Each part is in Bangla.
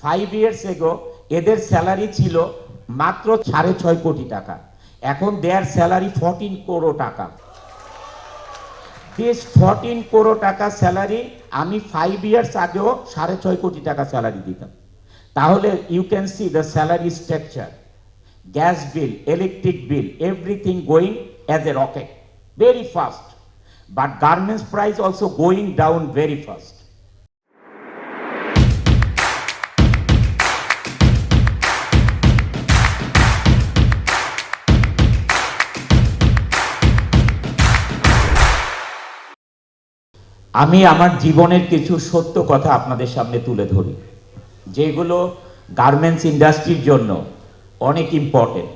5 years ago এদের স্যালারি ছিল মাত্র 6.5 কোটি টাকা। এখন দেয়ার স্যালারি 14 করোড় টাকা। দিস 14 করোড় টাকা স্যালারি আমি 5 years আগেও 6.5 কোটি টাকা স্যালারি দিতাম। তাহলে you can see the salary structure, gas bill, electric bill, everything going as a rocket, very fast. But garments price also going down very fast. আমি আমার জীবনের কিছু সত্য কথা আপনাদের সামনে তুলে ধরি, যেগুলো গার্মেন্টস ইন্ডাস্ট্রির জন্য অনেক ইম্পর্টেন্ট।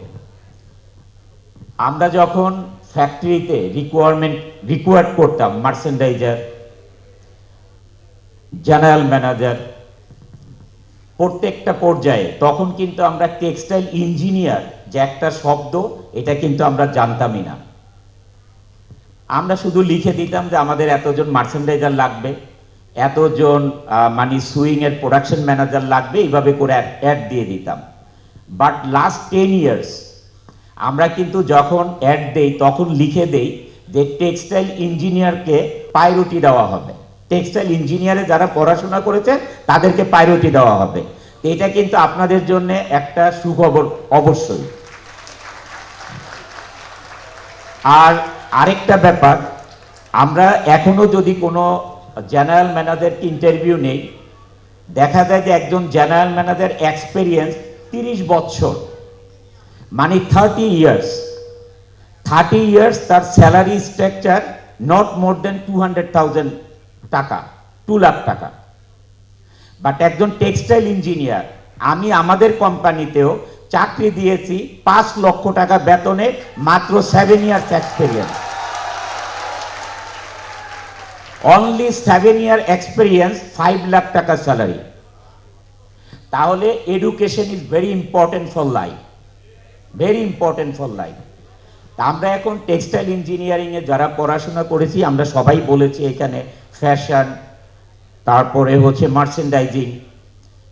আমরা যখন ফ্যাক্টরিতে রিকোয়ার্ড করতাম মার্চেন্ডাইজার, জেনারেল ম্যানেজার, প্রত্যেকটা পর্যায়ে, তখন কিন্তু আমরা টেক্সটাইল ইঞ্জিনিয়ার যে একটা শব্দ, এটা কিন্তু আমরা জানতামই না। আমরা শুধু লিখে দিতাম যে আমাদের এতজন মার্চেন্ডাইজার লাগবে, এতজন মানে সুইং এর প্রোডাকশন ম্যানেজার লাগবে, এইভাবে করে অ্যাড দিয়ে দিতাম। বাট লাস্ট 10 years আমরা কিন্তু যখন অ্যাড দেই তখন লিখে দেই যে টেক্সটাইল ইঞ্জিনিয়ারকে প্রায়োরিটি দেওয়া হবে, টেক্সটাইল ইঞ্জিনিয়ারে যারা পড়াশোনা করেছে তাদেরকে প্রায়োরিটি দেওয়া হবে। এটা কিন্তু আপনাদের জন্য একটা সুখবর অবশ্যই। আর আরেকটা ব্যাপার, আমরা এখনো যদি কোনো জেনারেল ম্যানেজার ইন্টারভিউ নেই, দেখা যায় যে একজন জেনারেল ম্যানেজার এক্সপেরিয়েন্স 30 বছর, মানে 30 years। 30 years তার স্যালারি স্ট্রাকচার নট মোর দেন 200,000 টাকা, 2 লাখ টাকা। বাট একজন টেক্সটাইল ইঞ্জিনিয়ার, আমি আমাদের কোম্পানিতেও চাকরি দিয়েছি 5 লক্ষ টাকা বেতনে, মাত্র 7 years experience, only 7 year experience, 5 lakh টাকা স্যালারি। তাহলে education is very important for life, very important for life. আমরা এখন টেক্সটাইল ইঞ্জিনিয়ারিংয়ে যারা পড়াশোনা করেছি, আমরা সবাই বলেছি এখানে ফ্যাশন, তারপরে হচ্ছে মার্চেন্ডাইজিং,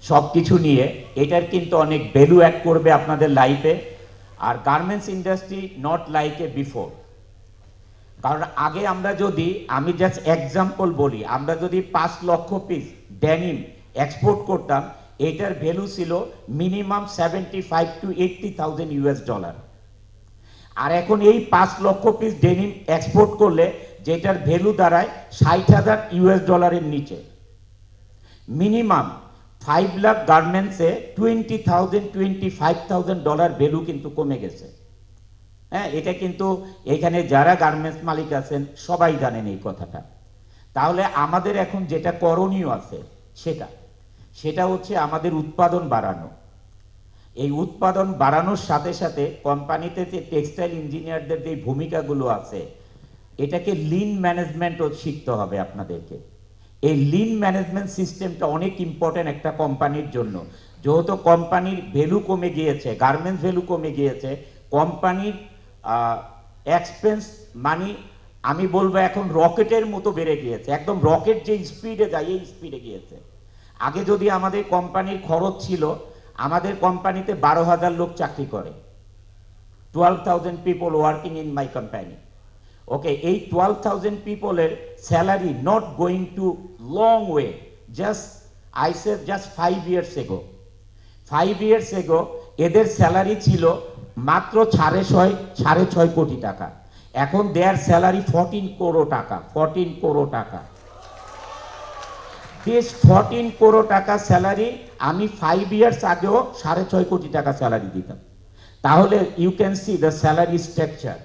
সব কিছু নিয়ে এটার কিন্তু অনেক ভ্যালু অ্যাড করবে আপনাদের লাইফে। আর garments industry not like a before. কারণ আগে আমরা যদি, আমি জাস্ট এক্সাম্পল বলি, আমরা যদি 5 লক্ষ পিস ডেনিম এক্সপোর্ট করতাম, এটার ভ্যালু ছিল মিনিমাম 75 to 80,000 US$। আর এখন এই 5 লক্ষ পিস ডেনিম এক্সপোর্ট করলে যেটার ভ্যালু দাঁড়ায় 60,000 US$-এর নিচে। মিনিমাম 5 লাখ গার্মেন্টসে $20,000-25,000 ভ্যালু কিন্তু কমে গেছে। হ্যাঁ, এটা কিন্তু এখানে যারা গার্মেন্টস মালিক আছেন সবাই জানেন এই কথাটা। তাহলে আমাদের এখন যেটা করণীয় আছে সেটা হচ্ছে আমাদের উৎপাদন বাড়ানো। এই উৎপাদন বাড়ানোর সাথে সাথে কোম্পানিতে যে টেক্সটাইল ইঞ্জিনিয়ারদের যে ভূমিকাগুলো আছে, এটাকে লিন ম্যানেজমেন্টও শিখতে হবে আপনাদেরকে। এই লিন ম্যানেজমেন্ট সিস্টেমটা অনেক ইম্পর্টেন্ট একটা কোম্পানির জন্য। যেহেতু কোম্পানির ভ্যালু কমে গিয়েছে, গার্মেন্টস ভ্যালু কমে গিয়েছে, কোম্পানির এক্সপেন্স মানে আমি বলবো এখন রকেটের মতো বেড়ে গিয়েছে, একদম রকেট যে স্পিডে যায় এই স্পিডে গিয়েছে। আগে যদি আমাদের কোম্পানির খরচ ছিল, আমাদের কোম্পানিতে 12,000 লোক চাকরি করে, 12,000 people working in my company. Okay, এই 12,000 পিপলের salary not going to long way, just 5 years ago। 5 years ago এদের স্যালারি ছিল মাত্র 6.5 কোটি টাকা। এখন দেয়ার স্যালারি 14 করোড় টাকা, 14 করোড় টাকা। দিস 14 করোড় টাকা স্যালারি আমি 5 years আগেও 6.5 কোটি টাকা স্যালারি দিতাম। তাহলে you can see the salary structure,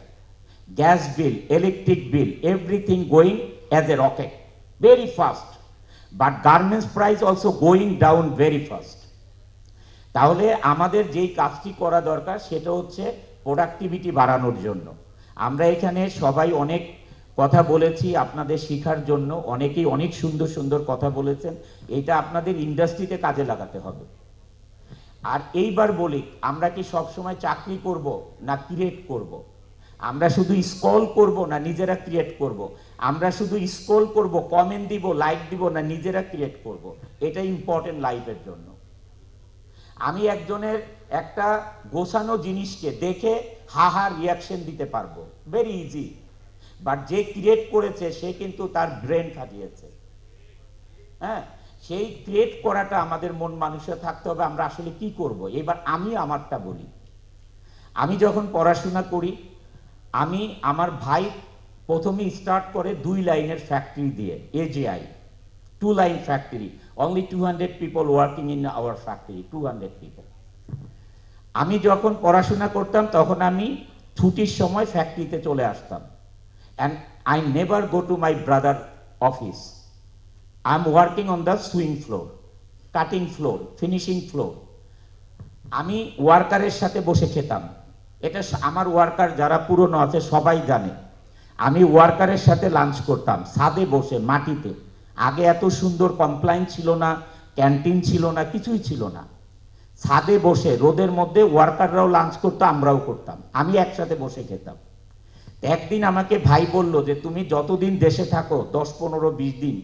gas bill, electric bill, everything going as a rocket, very fast. But garments price also going down very fast. তাহলে আমাদের যেই কাজটি করা দরকার সেটা হচ্ছে প্রোডাক্টিভিটি বাড়ানোর জন্য। আমরা এখানে সবাই অনেক কথা বলেছি আপনাদের শেখার জন্য, অনেকেই অনেক সুন্দর সুন্দর কথা বলেছেন। এটা আপনাদের ইন্ডাস্ট্রিতে কাজে লাগাতে হবে। আর এইবার বলি, আমরা কি সবসময় চাকরি করব না ক্রিয়েট করব? আমরা শুধু স্ক্রল করব না নিজেরা ক্রিয়েট করব? আমরা শুধু স্ক্রল করব, কমেন্ট দিব, লাইক দিব, না নিজেরা ক্রিয়েট করব? এটা ইম্পর্টেন্ট লাইফের জন্য। আমি একজনের একটা গোছানো জিনিসকে দেখে হা হা রিয়াকশন দিতে পারবো, ভেরি ইজি। বাট যে ক্রিয়েট করেছে সে কিন্তু তার ব্রেন খাটিয়েছে। হ্যাঁ, সেই ক্রিয়েট করাটা আমাদের মন মানুষে থাকতে হবে। আমরা আসলে কি করব? এবার আমি আমারটা বলি। আমি যখন পড়াশোনা করি, আমি আমার ভাই প্রথমে স্টার্ট করে 2 লাইনের ফ্যাক্টরি দিয়ে, এজেআই 2 line factory, only 200 people working in our factory, 200 people. আমি যখন পড়াশোনা করতাম তখন আমি ছুটির সময় ফ্যাক্টরিতে চলে আসতাম, and I never go to my brother office. I am working on the swing floor, cutting floor, finishing floor. আমি ওয়ার্কারের সাথে বসে খেতাম। এটা আমার ওয়ার্কার যারা পুরনো আছে সবাই জানে। আমি ওয়ার্কারের সাথে লাঞ্চ করতাম ছাদে বসে, মাটিতে। আগে এত সুন্দর কমপ্লাইন ছিল না, ক্যান্টিন ছিল না, কিছুই ছিল না। ছাদে বসে রোদের মধ্যে ওয়ার্কাররাও লাঞ্চ করতো, আমরাও করতাম, আমি একসাথে বসে খেতাম। একদিন আমাকে ভাই বলল যে তুমি যতদিন দেশে থাকো, 10, 15, 20 দিন,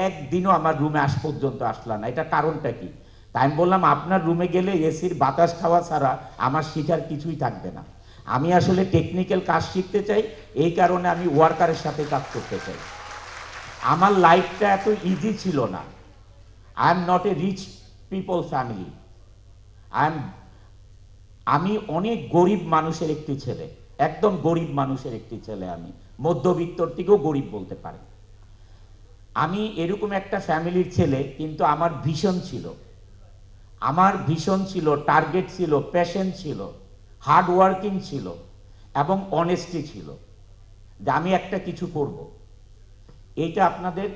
একদিনও আমার রুমে আজ পর্যন্ত আসলা না, এটা কারণটা কি? তাই আমি বললাম, আপনার রুমে গেলে এসির বাতাস খাওয়া ছাড়া আমার শিখার কিছুই থাকবে না। আমি আসলে টেকনিক্যাল কাজ শিখতে চাই, এই কারণে আমি ওয়ার্কারের সাথে কাজ করতে চাই। আমার লাইফটা এত ইজি ছিল না। I am not a rich people family. আমি অনেক গরিব মানুষের একটি ছেলে, একদম গরিব মানুষের একটি ছেলে। আমি মধ্যবিত্তর থেকেও গরিব বলতে পারি। আমি এরকম একটা ফ্যামিলির ছেলে, কিন্তু আমার ভিশন ছিল, আমার ভিশন ছিল, টার্গেট ছিল, প্যাশন ছিল, হার্ড ওয়ার্কিং ছিল এবং অনেস্টি ছিল, যে আমি একটা কিছু করব। এইটা আপনাদের,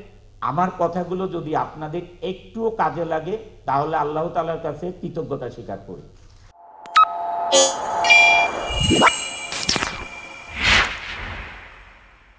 আমার কথাগুলো যদি আপনাদের একটুও কাজে লাগে তাহলে আল্লাহ তাআলার কাছে কৃতজ্ঞতা স্বীকার করি।